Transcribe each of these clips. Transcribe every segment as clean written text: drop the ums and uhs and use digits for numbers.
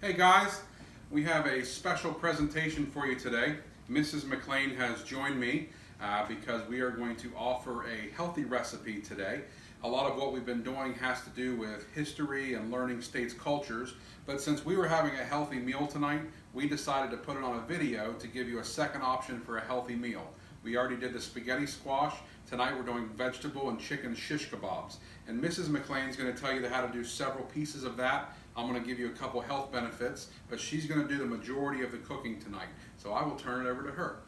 Hey guys, we have a special presentation for you today. Mrs. McLean has joined me because we are going to offer a healthy recipe today. A lot of what we've been doing has to do with history and learning states' cultures, but since we were having a healthy meal tonight, we decided to put it on a video to give you a second option for a healthy meal. We already did the spaghetti squash. Tonight we're doing vegetable and chicken shishkabobs. And Mrs. McLean's going to tell you how to do several pieces of that. I'm going to give you a couple health benefits, but she's going to do the majority of the cooking tonight. So I will turn it over to her.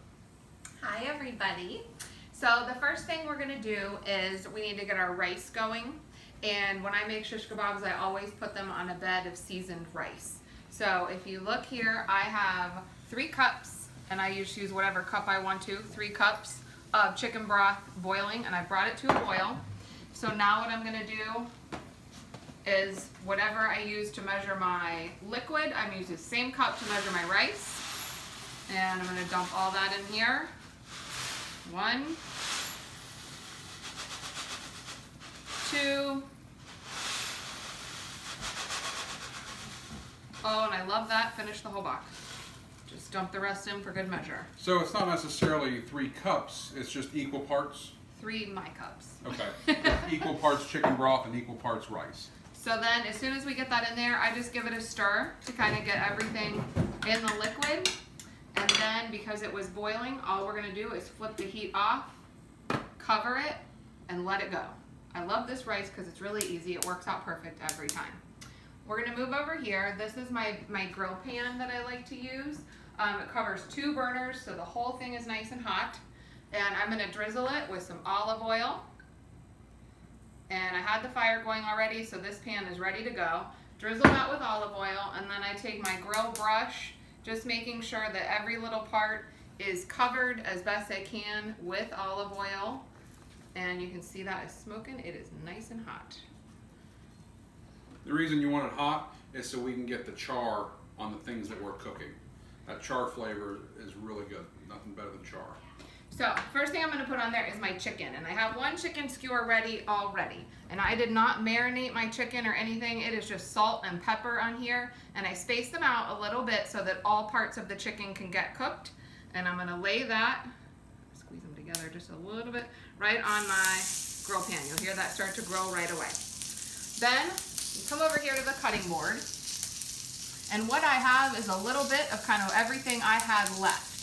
Hi everybody. So the first thing we're going to do is we need to get our rice going. And when I make shish kebabs, I always put them on a bed of seasoned rice. So if you look here, I have 3 cups, and I just use whatever cup I want to, 3 cups of chicken broth boiling, and I brought it to a boil. So now what I'm going to do is whatever I use to measure my liquid, I'm using the same cup to measure my rice. And I'm going to dump all that in here. 1, 2. Oh, and I love that. Finish the whole box. Just dump the rest in for good measure. So it's not necessarily 3 cups, it's just equal parts? 3 my cups. Okay, equal parts chicken broth and equal parts rice. So then as soon as we get that in there, I just give it a stir to kind of get everything in the liquid. And then because it was boiling, all we're going to do is flip the heat off, cover it, and let it go. I love this rice because it's really easy. It works out perfect every time. We're going to move over here. This is my grill pan that I like to use. It covers 2 burners, so the whole thing is nice and hot. And I'm going to drizzle it with some olive oil. And I had the fire going already, so this pan is ready to go. Drizzle that with olive oil, and then I take my grill brush, just making sure that every little part is covered as best I can with olive oil. And you can see that is smoking. It is nice and hot. The reason you want it hot is so we can get the char on the things that we're cooking. That char flavor is really good. Nothing better than char. So first thing I'm going to put on there is my chicken, and I have 1 chicken skewer ready already, and I did not marinate my chicken or anything. It is just salt and pepper on here, and I spaced them out a little bit so that all parts of the chicken can get cooked. And I'm going to lay that, squeeze them together just a little bit, right on my grill pan. You'll hear that start to grill right away. Then you come over here to the cutting board, and what I have is a little bit of kind of everything I had left.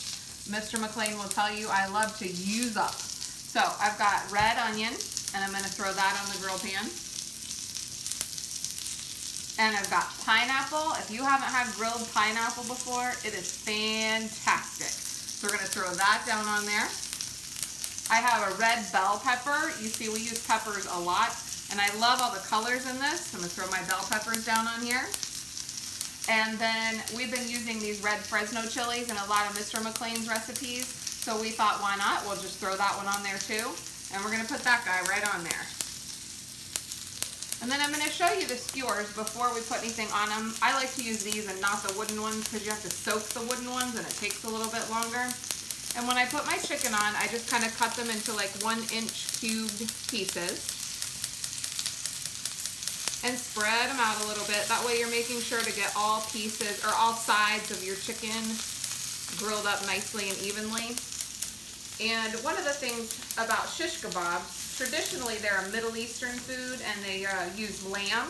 Mr. McLean will tell you I love to use up. So I've got red onion, and I'm going to throw that on the grill pan. And I've got pineapple. If you haven't had grilled pineapple before, it is fantastic. So we're going to throw that down on there. I have a red bell pepper. You see we use peppers a lot, and I love all the colors in this. I'm going to throw my bell peppers down on here. And then we've been using these red Fresno chilies in a lot of Mr. McLean's recipes. So we thought, why not? We'll just throw that one on there too. And we're going to put that guy right on there. And then I'm going to show you the skewers before we put anything on them. I like to use these and not the wooden ones because you have to soak the wooden ones and it takes a little bit longer. And when I put my chicken on, I just kind of cut them into like 1-inch cubed pieces. And spread them out a little bit. That way you're making sure to get all pieces or all sides of your chicken grilled up nicely and evenly. And one of the things about shish kebabs, traditionally they're a Middle Eastern food and they use lamb,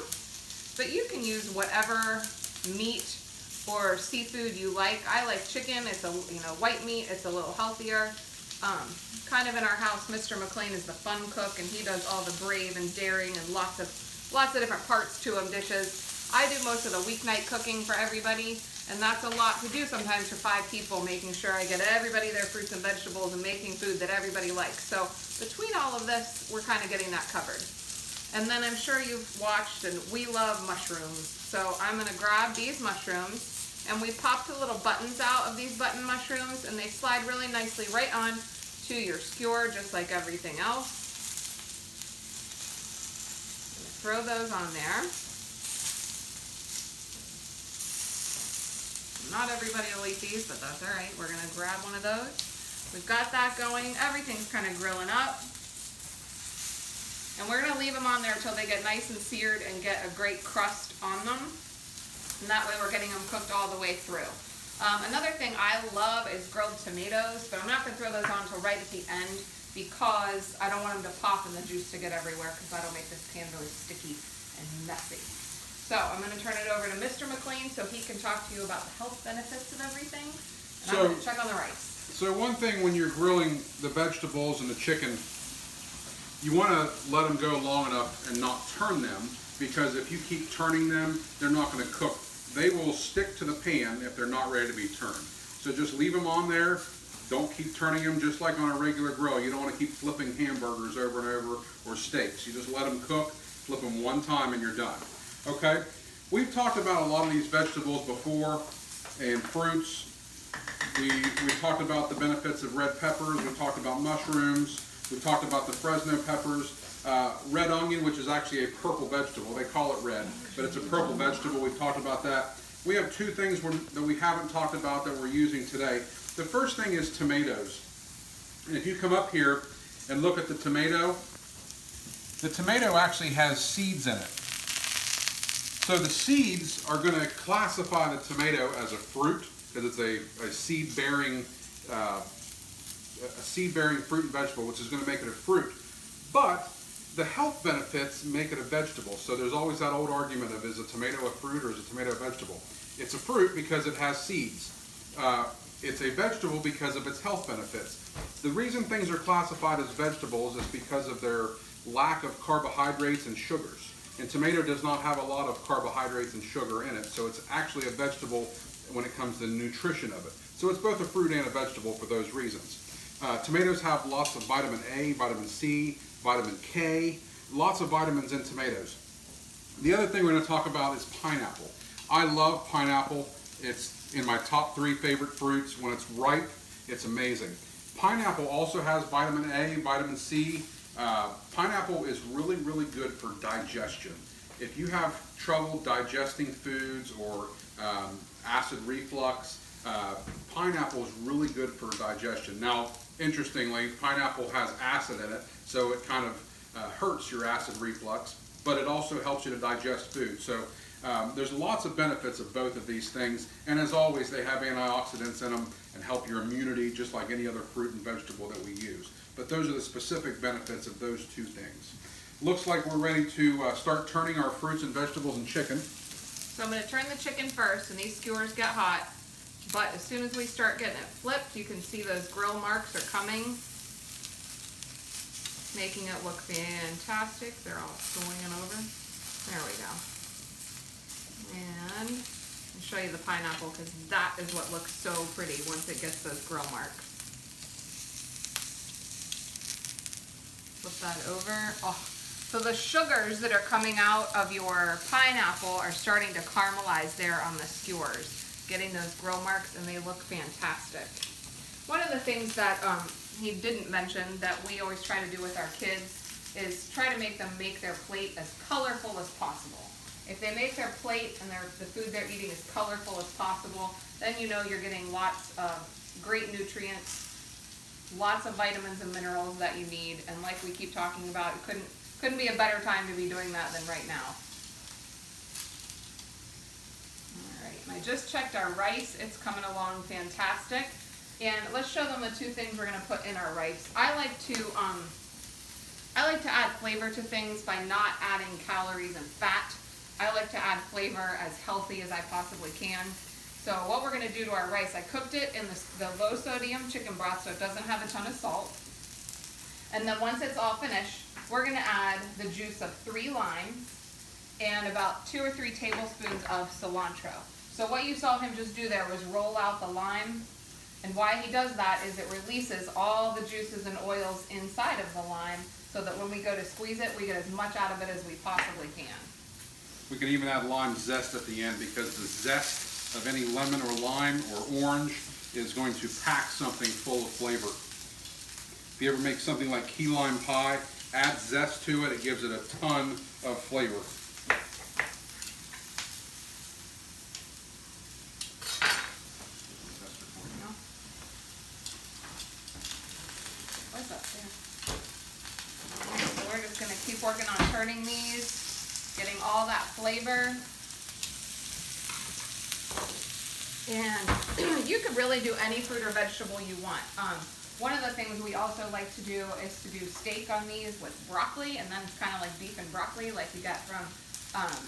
but you can use whatever meat or seafood you like. I like chicken. It's a white meat. It's a little healthier. Kind of in our house, Mr. McLean is the fun cook, and he does all the brave and daring and lots of different parts to them, dishes. I do most of the weeknight cooking for everybody, and that's a lot to do sometimes for 5 people, making sure I get everybody their fruits and vegetables and making food that everybody likes. So between all of this, we're kind of getting that covered. And then I'm sure you've watched, and we love mushrooms. So I'm going to grab these mushrooms, and we popped the little buttons out of these button mushrooms, and they slide really nicely right on to your skewer, just like everything else. Throw those on there. Not everybody will eat these, but that's all right. We're going to grab one of those. We've got that going. Everything's kind of grilling up. And we're going to leave them on there until they get nice and seared and get a great crust on them. And that way we're getting them cooked all the way through. Another thing I love is grilled tomatoes, but I'm not going to throw those on until right at the end because I don't want them to pop and the juice to get everywhere, because that'll make this pan really sticky and messy. So I'm going to turn it over to Mr. McLean so he can talk to you about the health benefits of everything. And I'm going to check on the rice. So one thing when you're grilling the vegetables and the chicken, you want to let them go long enough and not turn them, because if you keep turning them, they're not going to cook. They will stick to the pan if they're not ready to be turned. So just leave them on there. Don't keep turning them, just like on a regular grill. You don't want to keep flipping hamburgers over and over or steaks. You just let them cook, flip them one time, and you're done. Okay? We've talked about a lot of these vegetables before and fruits. We talked about the benefits of red peppers. We talked about mushrooms. We talked about the Fresno peppers. Red onion, which is actually a purple vegetable. They call it red, but it's a purple vegetable. We've talked about that. We have two things that we haven't talked about that we're using today. The first thing is tomatoes. And if you come up here and look at the tomato actually has seeds in it. So the seeds are going to classify the tomato as a fruit, because it's a seed-bearing fruit and vegetable, which is going to make it a fruit. But the health benefits make it a vegetable. So there's always that old argument of, is a tomato a fruit or is a tomato a vegetable? It's a fruit because it has seeds. It's a vegetable because of its health benefits. The reason things are classified as vegetables is because of their lack of carbohydrates and sugars. And tomato does not have a lot of carbohydrates and sugar in it, so it's actually a vegetable when it comes to the nutrition of it. So it's both a fruit and a vegetable for those reasons. Tomatoes have lots of vitamin A, vitamin C, vitamin K, lots of vitamins in tomatoes. The other thing we're going to talk about is pineapple. I love pineapple. It's in my top 3 favorite fruits. When it's ripe, it's amazing. Pineapple also has vitamin A, vitamin C. Pineapple is really, really good for digestion. If you have trouble digesting foods or acid reflux, pineapple is really good for digestion. Now, interestingly, pineapple has acid in it, so it kind of hurts your acid reflux, but it also helps you to digest food. So there's lots of benefits of both of these things, and as always, they have antioxidants in them and help your immunity just like any other fruit and vegetable that we use. But those are the specific benefits of those two things. Looks like we're ready to start turning our fruits and vegetables and chicken. So I'm going to turn the chicken first, and these skewers get hot. But as soon as we start getting it flipped, you can see those grill marks are coming, making it look fantastic. They're all swinging over. There we go. And I'll show you the pineapple, because that is what looks so pretty once it gets those grill marks. Flip that over. Oh. So the sugars that are coming out of your pineapple are starting to caramelize there on the skewers, getting those grill marks, and they look fantastic. One of the things that he didn't mention that we always try to do with our kids is try to make them make their plate as colorful as possible. If they make their plate and the food they're eating as colorful as possible, then you know you're getting lots of great nutrients, lots of vitamins and minerals that you need, and like we keep talking about, it couldn't be a better time to be doing that than right now. And I just checked our rice. It's coming along fantastic. And let's show them the two things we're going to put in our rice. I like to add flavor to things by not adding calories and fat. I like to add flavor as healthy as I possibly can. So what we're going to do to our rice, I cooked it in the low sodium chicken broth so it doesn't have a ton of salt. And then once it's all finished, we're going to add the juice of 3 limes and about 2 or 3 tablespoons of cilantro. So what you saw him just do there was roll out the lime, and why he does that is it releases all the juices and oils inside of the lime so that when we go to squeeze it, we get as much out of it as we possibly can. We can even add lime zest at the end, because the zest of any lemon or lime or orange is going to pack something full of flavor. If you ever make something like key lime pie, add zest to it, it gives it a ton of flavor. What's up there? So we're just going to keep working on turning these, getting all that flavor. And you could really do any fruit or vegetable you want. One of the things we also like to do is to do steak on these with broccoli, and then it's kind of like beef and broccoli like you get from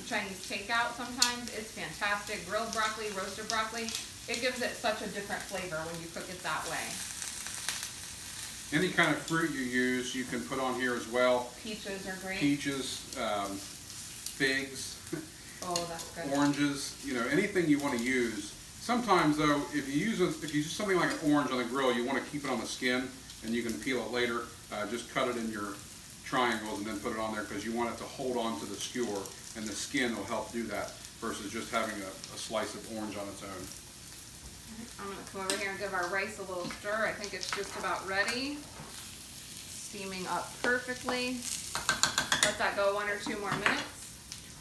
Chinese takeout sometimes. It's fantastic. Grilled broccoli, roasted broccoli. It gives it such a different flavor when you cook it that way. Any kind of fruit you use, you can put on here as well. Peaches are great. Peaches, figs, Oh, that's good. oranges, you know, anything you want to use. Sometimes though, if you use something like an orange on the grill, you want to keep it on the skin, and you can peel it later. Just cut it in your triangles and then put it on there, because you want it to hold on to the skewer, and the skin will help do that versus just having a slice of orange on its own. I'm going to come over here and give our rice a little stir. I think it's just about ready. Steaming up perfectly. Let that go 1 or 2 more minutes.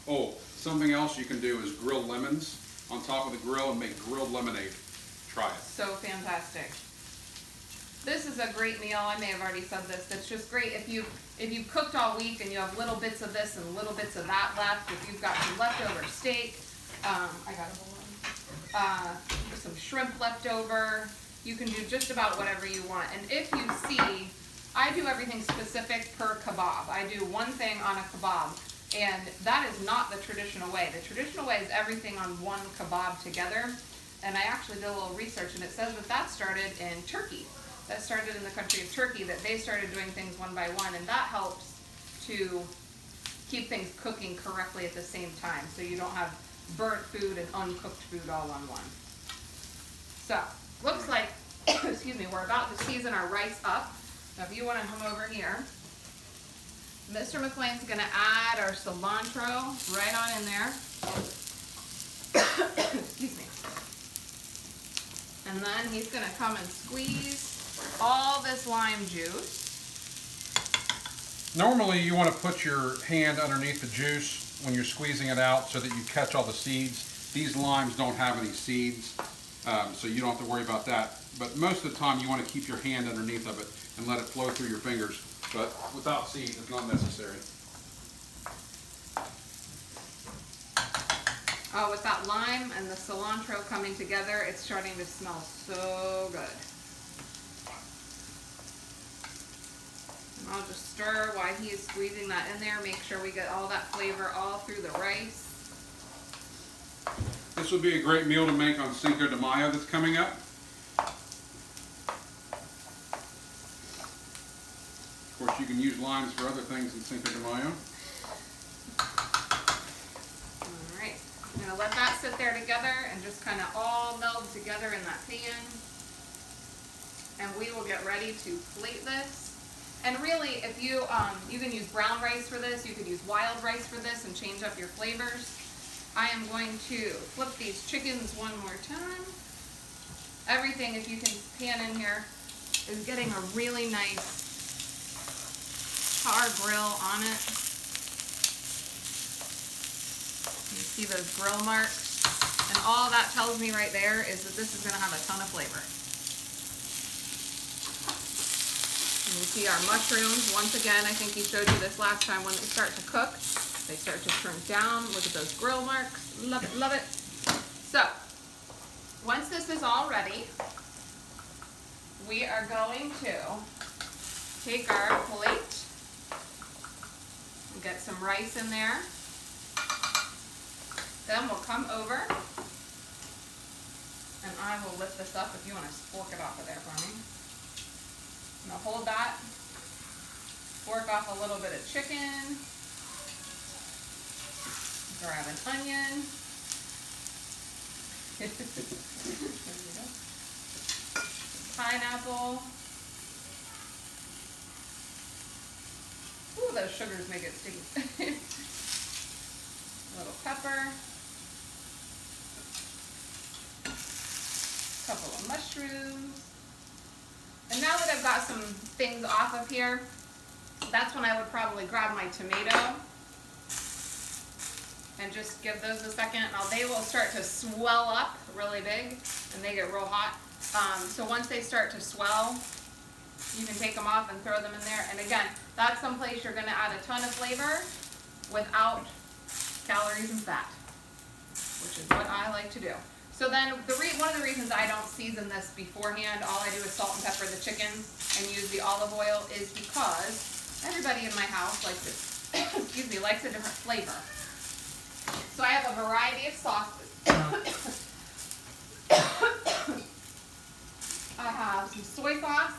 Oh, something else you can do is grill lemons on top of the grill and make grilled lemonade. Try it. So fantastic. This is a great meal. I may have already said this. It's just great if you've cooked all week and you have little bits of this and little bits of that left. If you've got some leftover steak, I got a whole one. Some shrimp left over. You can do just about whatever you want. And if you see, I do everything specific per kebab. I do one thing on a kebab, and that is not the traditional way. The traditional way is everything on one kebab together. And I actually did a little research, and it says that started in Turkey. That started in the country of Turkey, that they started doing things one by one, and that helps to keep things cooking correctly at the same time, so you don't have burnt food and uncooked food all on one. So, looks like, excuse me, we're about to season our rice up. Now if you want to come over here, Mr. McLean's going to add our cilantro right on in there. Excuse me. And then he's going to come and squeeze all this lime juice. Normally you want to put your hand underneath the juice when you're squeezing it out so that you catch all the seeds. These limes don't have any seeds, so you don't have to worry about that. But most of the time you want to keep your hand underneath of it and let it flow through your fingers. But without seeds, it's not necessary. Oh, with that lime and the cilantro coming together, it's starting to smell so good. And I'll just stir while he is squeezing that in there. Make sure we get all that flavor all through the rice. This would be a great meal to make on Cinco de Mayo that's coming up. Of course, you can use limes for other things in Cinco de Mayo. Alright, I'm going to let that sit there together and just kind of all meld together in that pan. And we will get ready to plate this. And really, if you can use brown rice for this, you could use wild rice for this and change up your flavors. I am going to flip these chickens one more time. Everything, if you can pan in here, is getting a really nice char grill on it. You see those grill marks? And all that tells me right there is that this is going to have a ton of flavor. And you see our mushrooms. Once again, I think he showed you this last time, when they start to cook, they start to turn down. Look at those grill marks. Love it, love it. So, once this is all ready, we are going to take our plate and get some rice in there. Then we'll come over and I will lift this up if you want to fork it off of there for me. I'm going to hold that, fork off a little bit of chicken, grab an onion. There you go. Pineapple. Ooh, those sugars make it sticky. A little pepper. A couple of mushrooms. And now that I've got some things off of here, that's when I would probably grab my tomato and just give those a second. Now they will start to swell up really big and they get real hot. So once they start to swell, you can take them off and throw them in there. And again, that's someplace you're going to add a ton of flavor without calories and fat, which is what I like to do. So then, one of the reasons I don't season this beforehand, all I do is salt and pepper the chicken and use the olive oil, is because everybody in my house likes it, excuse me, likes a different flavor. So I have a variety of sauces. I have some soy sauce,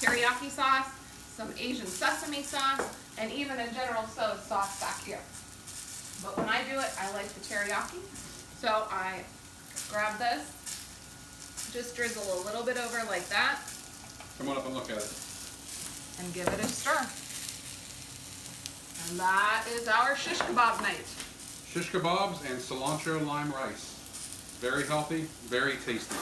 teriyaki sauce, some Asian sesame sauce, and even a General Tso's sauce back here. But when I do it, I like the teriyaki. So I grab this, just drizzle a little bit over like that. Come on up and look at it. And give it a stir. And that is our shish kebab night. Shish kebabs and cilantro lime rice. Very healthy, very tasty.